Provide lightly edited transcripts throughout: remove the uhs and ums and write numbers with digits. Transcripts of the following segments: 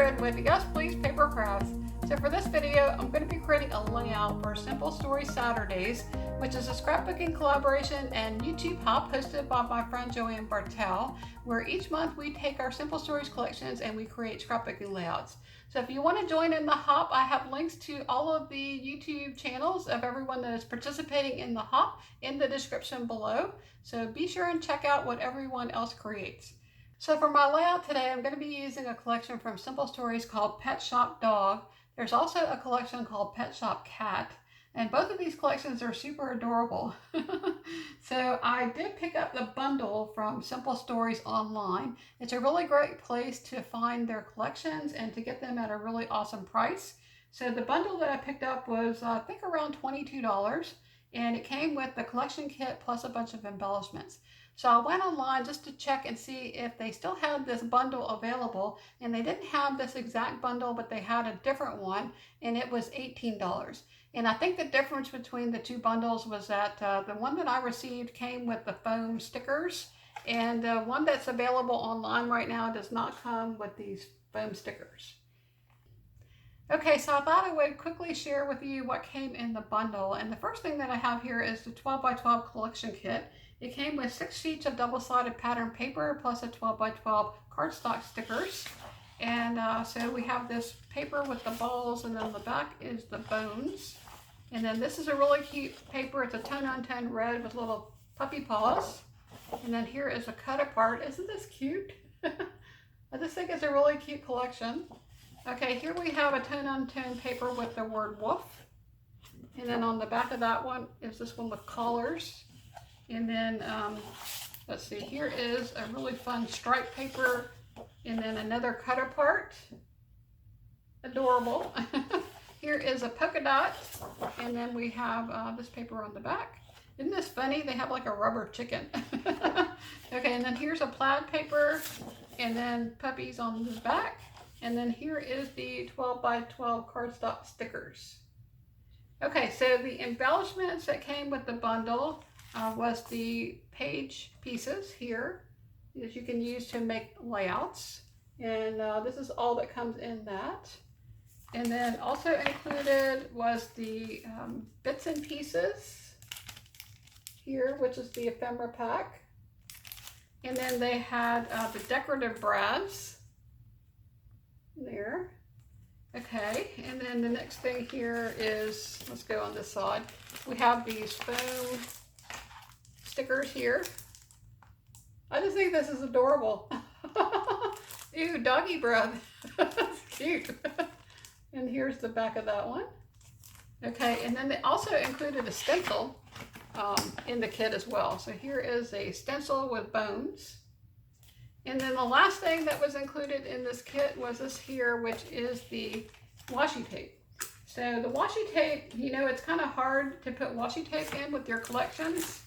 Ingrid with Yes Please PaperCrafts. So for this video, I'm going to be creating a layout for Simple Story Saturdays, which is a scrapbooking collaboration and YouTube hop hosted by my friend 𝗬𝗵𝗶𝗀𝗃, where each month we take our Simple Stories collections and we create scrapbooking layouts. So if you want to join in the hop, I have links to all of the YouTube channels of everyone that is participating in the hop in the description below. So be sure and check out what everyone else creates. So for my layout today, I'm going to be using a collection from Simple Stories called Pet Shop Dog. There's also a collection called Pet Shop Cat, and both of these collections are super adorable. So I did pick up the bundle from Simple Stories online. It's a really great place to find their collections and to get them at a really awesome price. So the bundle that I picked up was I think around $22, and it came with the collection kit plus a bunch of embellishments. So I went online just to check and see if they still had this bundle available, and they didn't have this exact bundle, but they had a different one, and it was $18. And I think the difference between the two bundles was that the one that I received came with the foam stickers, and the one that's available online right now does not come with these foam stickers. Okay, so I thought I would quickly share with you what came in the bundle, and the first thing that I have here is the 12x12 collection kit. It came with 6 sheets of double-sided pattern paper plus a 12x12 cardstock stickers. And so we have this paper with the balls, and then the back is the bones. And then this is a really cute paper. It's a tone-on-tone red with little puppy paws. And then here is a cut apart. Isn't this cute? I just think it's a really cute collection. Okay, here we have a tone-on-tone paper with the word wolf. And then on the back of that one is this one with collars. And then, let's see, here is a really fun stripe paper, and then another cut apart. Adorable. Here is a polka dot, and then we have this paper on the back. Isn't this funny? They have like a rubber chicken. Okay, and then here's a plaid paper, and then puppies on the back. And then here is the 12x12 cardstock stickers. Okay, so the embellishments that came with the bundle was the page pieces here that you can use to make layouts, and this is all that comes in that. And then also included was the bits and pieces here, which is the ephemera pack. And then they had the decorative brads there. Okay, and then the next thing here is, let's go on this side. We have these foam stickers here. I just think this is adorable. Ew, doggy breath. That's cute. And here's the back of that one. Okay, and then they also included a stencil in the kit as well. So here is a stencil with bones. And then the last thing that was included in this kit was this here, which is the washi tape. So the washi tape, you know, it's kind of hard to put washi tape in with your collections.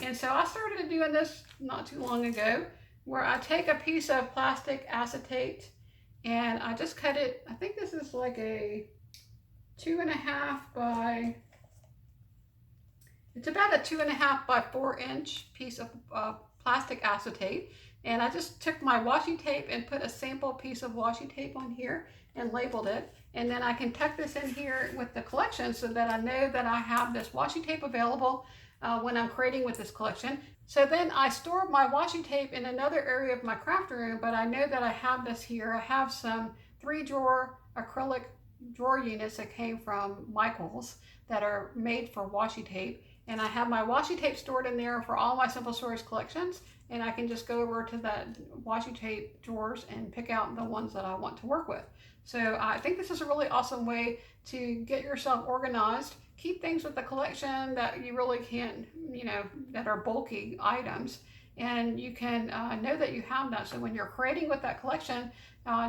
And so I started doing this not too long ago, where I take a piece of plastic acetate and I just cut it. I think this is like a 2.5 by, it's about a 2.5 by 4 inch piece of plastic acetate. And I just took my washi tape and put a sample piece of washi tape on here and labeled it. And then I can tuck this in here with the collection so that I know that I have this washi tape available when I'm creating with this collection. So then I store my washi tape in another area of my craft room, but I know that I have this here. I have some 3-drawer acrylic drawer units that came from Michael's that are made for washi tape. And I have my washi tape stored in there for all my Simple Stories collections, and I can just go over to that washi tape drawers and pick out the ones that I want to work with. So I think this is a really awesome way to get yourself organized, keep things with the collection that you really can't, you know, that are bulky items, and you can know that you have that. So when you're creating with that collection,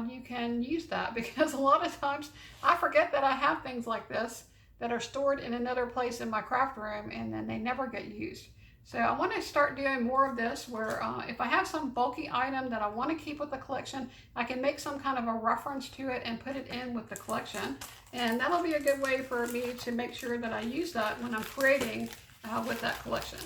you can use that, because a lot of times I forget that I have things like this that are stored in another place in my craft room, and then they never get used. So I want to start doing more of this, where if I have some bulky item that I want to keep with the collection, I can make some kind of a reference to it and put it in with the collection. And that'll be a good way for me to make sure that I use that when I'm creating with that collection.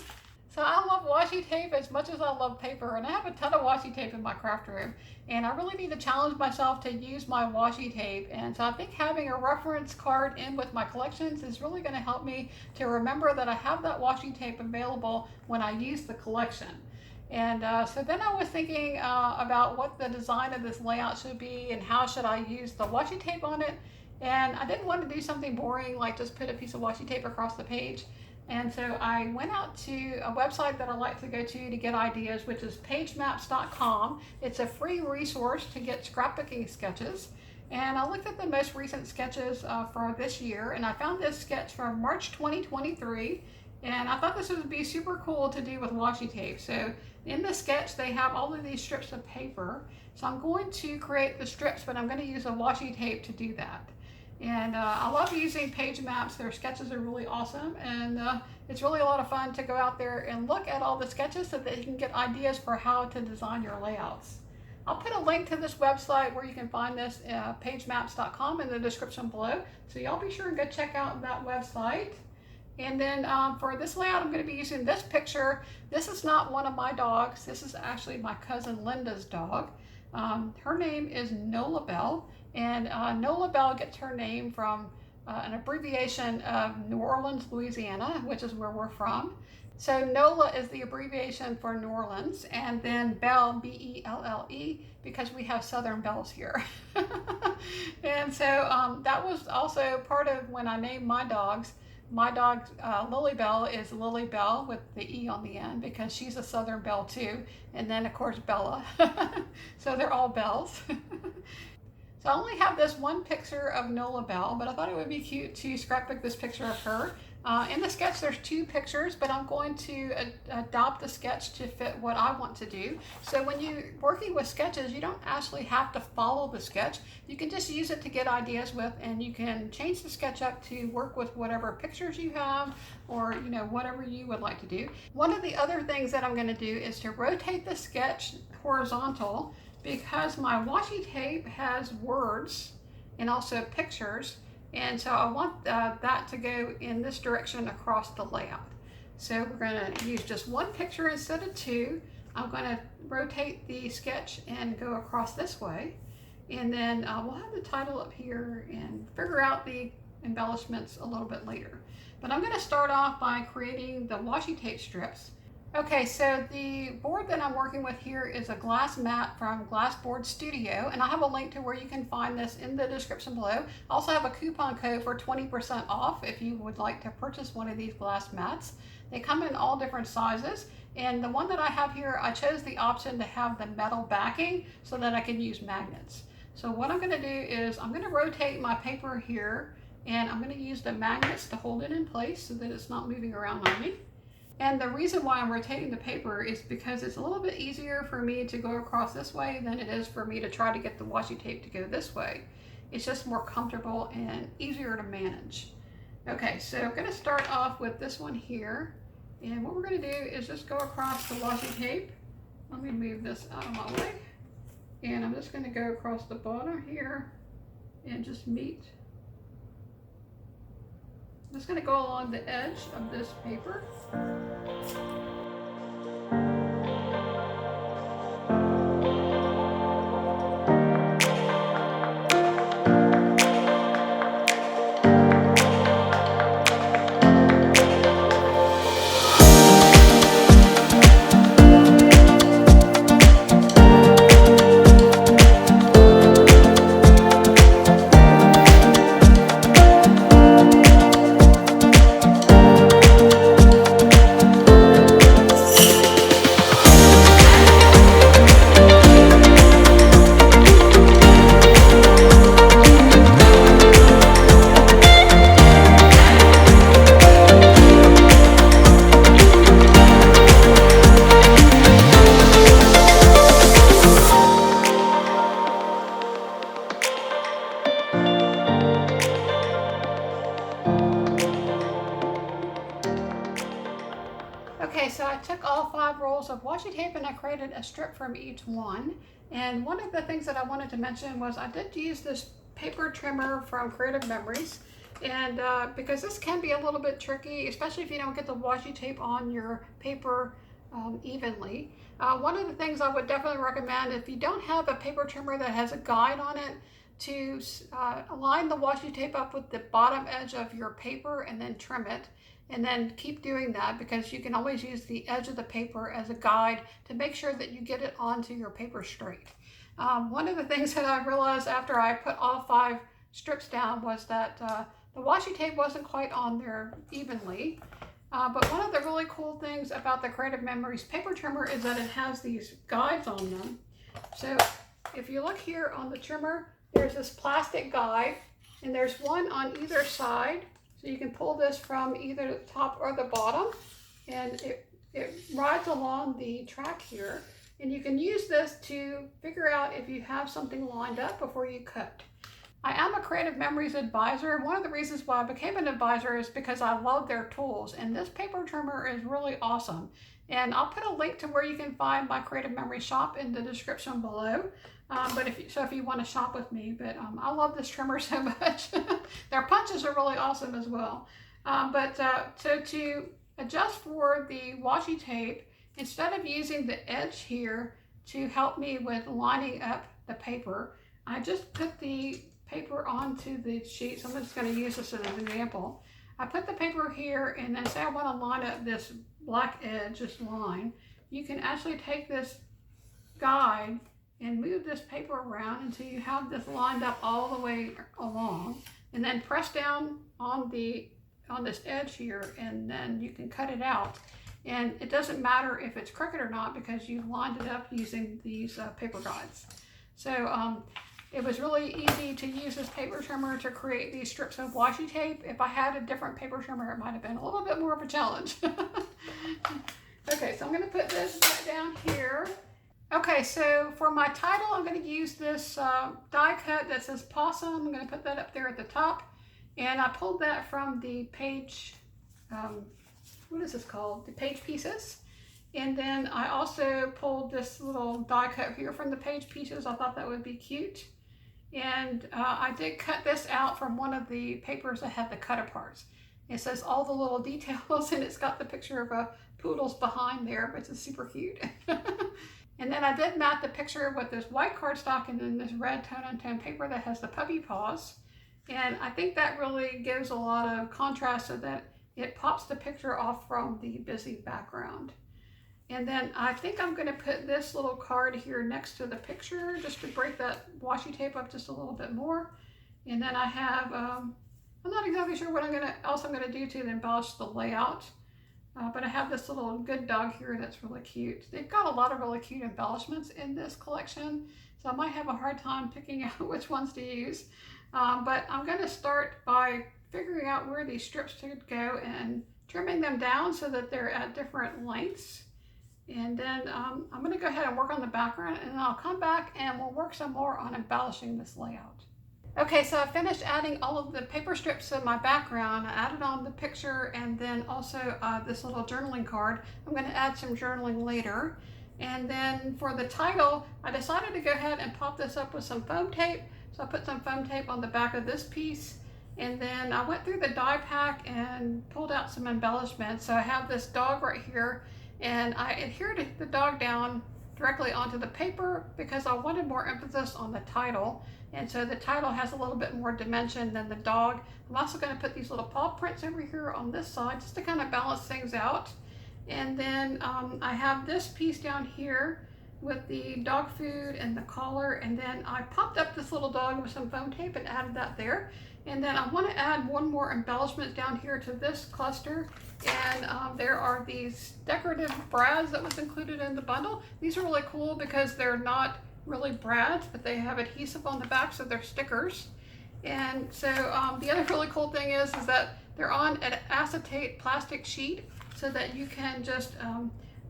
So I love washi tape as much as I love paper, and I have a ton of washi tape in my craft room, and I really need to challenge myself to use my washi tape. And so I think having a reference card in with my collections is really going to help me to remember that I have that washi tape available when I use the collection. And so then I was thinking about what the design of this layout should be and how should I use the washi tape on it. And I didn't want to do something boring like just put a piece of washi tape across the page. And so I went out to a website that I like to go to get ideas, which is pagemaps.com. It's a free resource to get scrapbooking sketches. And I looked at the most recent sketches for this year, and I found this sketch from March 2023. And I thought this would be super cool to do with washi tape. So in the sketch, they have all of these strips of paper. So I'm going to create the strips, but I'm going to use a washi tape to do that. And I love using page maps. Their sketches are really awesome, and it's really a lot of fun to go out there and look at all the sketches so that you can get ideas for how to design your layouts. I'll put a link to this website where you can find this, pagemaps.com, in the description below. So y'all be sure and go check out that website. And then for this layout, I'm going to be using this picture. This is not one of my dogs. This is actually my cousin Linda's dog. Her name is 𝗏𝗏, and 𝗏𝗏 gets her name from an abbreviation of New Orleans, Louisiana, which is where we're from. So NOLA is the abbreviation for New Orleans, and then Belle, B-E-L-L-E, because we have Southern Belles here. And so that was also part of when I named my dogs. My dog, Lily Bell, is Lily Bell with the E on the end because she's a Southern Belle too. And then of course Bella. So they're all Bells. So I only have this one picture of 𝗏𝗏, but I thought it would be cute to scrapbook this picture of her. In the sketch there's two pictures, but I'm going to adopt the sketch to fit what I want to do. So when you're working with sketches, you don't actually have to follow the sketch. You can just use it to get ideas with, and you can change the sketch up to work with whatever pictures you have, or whatever you would like to do. One of the other things that I'm going to do is to rotate the sketch horizontal, because my washi tape has words and also pictures. And so I want that to go in this direction across the layout. So we're going to use just one picture instead of two. I'm going to rotate the sketch and go across this way. And then we'll have the title up here and figure out the embellishments a little bit later. But I'm going to start off by creating the washi tape strips. Okay, so the board that I'm working with here is a glass mat from Glassboard Studio, and I have a link to where you can find this in the description below. I also have a coupon code for 20% off if you would like to purchase one of these glass mats. They come in all different sizes, and the one that I have here, I chose the option to have the metal backing so that I can use magnets. So what I'm going to do is I'm going to rotate my paper here, and I'm going to use the magnets to hold it in place so that it's not moving around on me. And the reason why I'm rotating the paper is because it's a little bit easier for me to go across this way than it is for me to try to get the washi tape to go this way. It's just more comfortable and easier to manage. Okay, so I'm going to start off with this one here. And what we're going to do is just go across the washi tape. Let me move this out of my way. And I'm just going to go across the bottom here and just meet. I'm just going to go along the edge of this paper. Okay, so I took all 5 rolls of washi tape and I created a strip from each one. And one of the things that I wanted to mention was I did use this paper trimmer from Creative Memories. And because this can be a little bit tricky, especially if you don't get the washi tape on your paper evenly. One of the things I would definitely recommend, if you don't have a paper trimmer that has a guide on it, to align the washi tape up with the bottom edge of your paper and then trim it. And then keep doing that, because you can always use the edge of the paper as a guide to make sure that you get it onto your paper straight. One of the things that I realized after I put all 5 strips down was that the washi tape wasn't quite on there evenly. But one of the really cool things about the Creative Memories paper trimmer is that it has these guides on them. So if you look here on the trimmer, there's this plastic guide, and there's one on either side. So you can pull this from either the top or the bottom, and it rides along the track here. And you can use this to figure out if you have something lined up before you cut. I am a Creative Memories advisor. One of the reasons why I became an advisor is because I love their tools, and this paper trimmer is really awesome. And I'll put a link to where you can find my Creative Memories shop in the description below. If you want to shop with me, but I love this trimmer so much. Their punches are really awesome as well. So to adjust for the washi tape, instead of using the edge here to help me with lining up the paper, I just put the paper onto the sheet. So I'm just going to use this as an example. I put the paper here, and then say I want to line up this black edge, this line. You can actually take this guide and move this paper around until you have this lined up all the way along, and then press down on this edge here, and then you can cut it out. And it doesn't matter if it's crooked or not, because you've lined it up using these paper guides. So it was really easy to use this paper trimmer to create these strips of washi tape. If I had a different paper trimmer, it might have been a little bit more of a challenge. Okay, so I'm going to put this back down here. Okay, so for my title, I'm going to use this die cut that says Pawesome. I'm going to put that up there at the top. And I pulled that from the page, what is this called? The Page Pieces. And then I also pulled this little die cut here from the Page Pieces. I thought that would be cute. And I did cut this out from one of the papers that had the cut aparts. It says all the little details, and it's got the picture of a poodles behind there, but it's super cute. And then I did mat the picture with this white cardstock and then this red tone-on-tone paper that has the puppy paws. And I think that really gives a lot of contrast so that it pops the picture off from the busy background. And then I think I'm going to put this little card here next to the picture just to break that washi tape up just a little bit more. And then I have, I'm not exactly sure what else I'm going to do to embellish the layout. But I have this little good dog here that's really cute. They've got a lot of really cute embellishments in this collection, so I might have a hard time picking out which ones to use. But I'm going to start by figuring out where these strips should go and trimming them down so that they're at different lengths. And then I'm going to go ahead and work on the background, and then I'll come back and we'll work some more on embellishing this layout. Okay, so I finished adding all of the paper strips to my background. I added on the picture and then also this little journaling card. I'm going to add some journaling later. And then for the title, I decided to go ahead and pop this up with some foam tape. So I put some foam tape on the back of this piece. And then I went through the die pack and pulled out some embellishments. So I have this dog right here, and I adhered the dog down directly onto the paper because I wanted more emphasis on the title. And so the title has a little bit more dimension than the dog. I'm also going to put these little paw prints over here on this side just to kind of balance things out. And then I have this piece down here with the dog food and the collar. And then I popped up this little dog with some foam tape and added that there. And then I want to add one more embellishment down here to this cluster. And there are these decorative brads that was included in the bundle. These are really cool because they're not really brads, but they have adhesive on the back, so they're stickers. And so the other really cool thing is that they're on an acetate plastic sheet so that you can just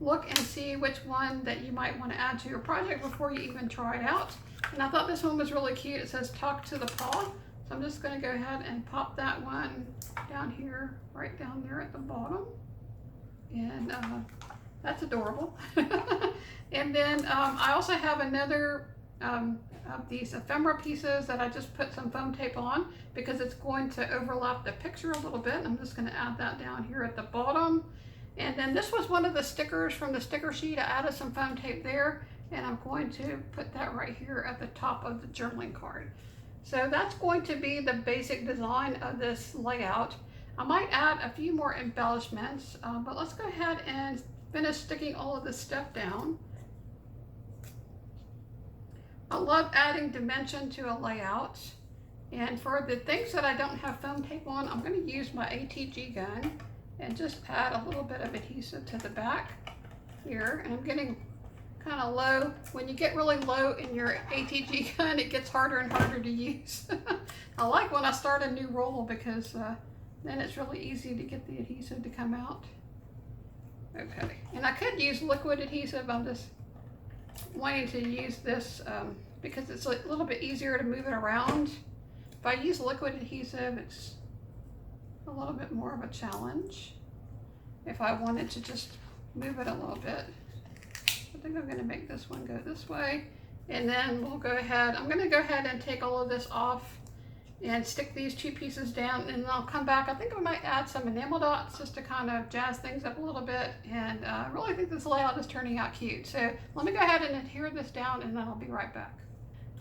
look and see which one that you might want to add to your project before you even try it out. And I thought this one was really cute. It says "Talk to the Paw." So I'm just going to go ahead and pop that one down here, right down there at the bottom. And that's adorable. And then I also have another of these ephemera pieces that I just put some foam tape on because it's going to overlap the picture a little bit. I'm just going to add that down here at the bottom. And then this was one of the stickers from the sticker sheet. I added some foam tape there, and I'm going to put that right here at the top of the journaling card. So that's going to be the basic design of this layout. I might add a few more embellishments, but let's go ahead and finish sticking all of this stuff down. I love adding dimension to a layout. And for the things that I don't have foam tape on, I'm going to use my ATG gun and just add a little bit of adhesive to the back here. And I'm getting kind of low. When you get really low in your ATG gun, it gets harder and harder to use. I like when I start a new roll because then it's really easy to get the adhesive to come out. Okay, and I could use liquid adhesive. I'm just wanting to use this because it's a little bit easier to move it around. If I use liquid adhesive, it's a little bit more of a challenge. If I wanted to just move it a little bit. I think I'm going to make this one go this way. And then we'll go ahead, I'm going to go ahead and take all of this off and stick these two pieces down, and then I'll come back. I think I might add some enamel dots just to kind of jazz things up a little bit, and I really think this layout is turning out cute. So let me go ahead and adhere this down, and then I'll be right back.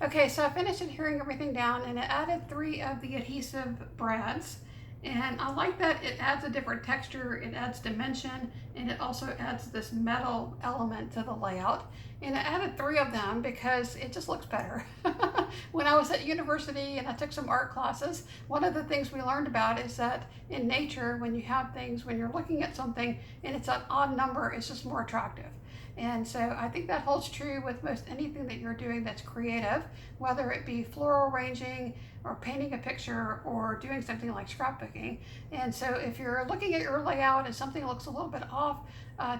Okay, so I finished adhering everything down, and I added 3 of the adhesive brads. And I like that it adds a different texture, it adds dimension, and it also adds this metal element to the layout. And I added 3 of them because it just looks better. When I was at university and I took some art classes, one of the things we learned about is that in nature, when you have things, when you're looking at something and it's an odd number, it's just more attractive. And so I think that holds true with most anything that you're doing that's creative, whether it be floral arranging or painting a picture or doing something like scrapbooking. And so if you're looking at your layout and something looks a little bit off,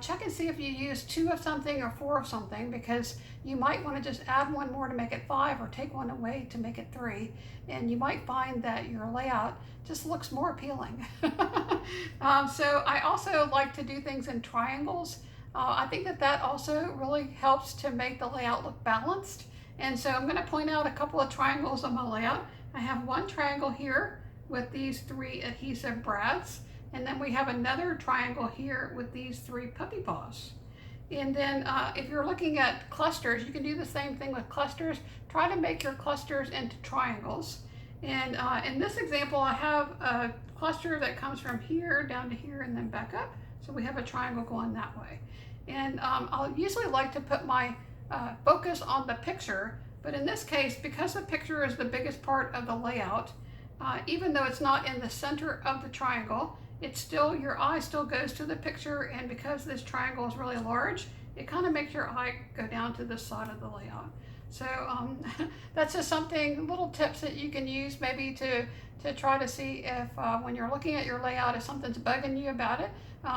check and see if you use 2 of something or 4 of something, because you might want to just add 1 more to make it 5 or take 1 away to make it 3. And you might find that your layout just looks more appealing. So I also like to do things in triangles. I think that also really helps to make the layout look balanced. And so I'm going to point out a couple of triangles on my layout. I have 1 triangle here with these 3 adhesive brads. And then we have another triangle here with these 3 puppy paws. And then if you're looking at clusters, you can do the same thing with clusters. Try to make your clusters into triangles. And in this example, I have a cluster that comes from here down to here and then back up. So we have a triangle going that way. And I'll usually like to put my focus on the picture, but in this case, because the picture is the biggest part of the layout, even though it's not in the center of the triangle, it's still, your eye still goes to the picture, and because this triangle is really large, it kind of makes your eye go down to this side of the layout. So that's just something, little tips that you can use maybe to try to see if when you're looking at your layout, if something's bugging you about it.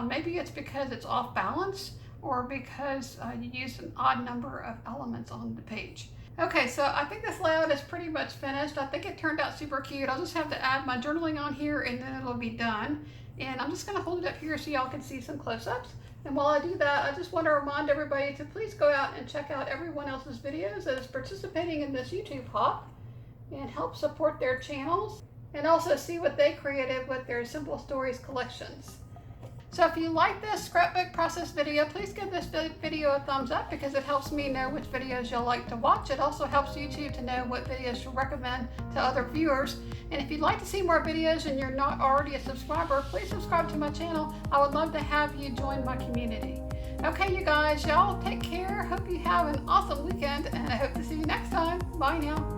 Maybe it's because it's off balance, or because you used an odd number of elements on the page. Okay, so I think this layout is pretty much finished. I think it turned out super cute. I'll just have to add my journaling on here and then it'll be done. And I'm just gonna hold it up here so y'all can see some close-ups. And while I do that, I just want to remind everybody to please go out and check out everyone else's videos that is participating in this YouTube hop and help support their channels, and also see what they created with their Simple Stories collections. So if you like this scrapbook process video, please give this video a thumbs up because it helps me know which videos you'll like to watch. It also helps YouTube to know what videos to recommend to other viewers. And if you'd like to see more videos and you're not already a subscriber, please subscribe to my channel. I would love to have you join my community. Okay, you guys, y'all take care. Hope you have an awesome weekend, and I hope to see you next time. Bye now.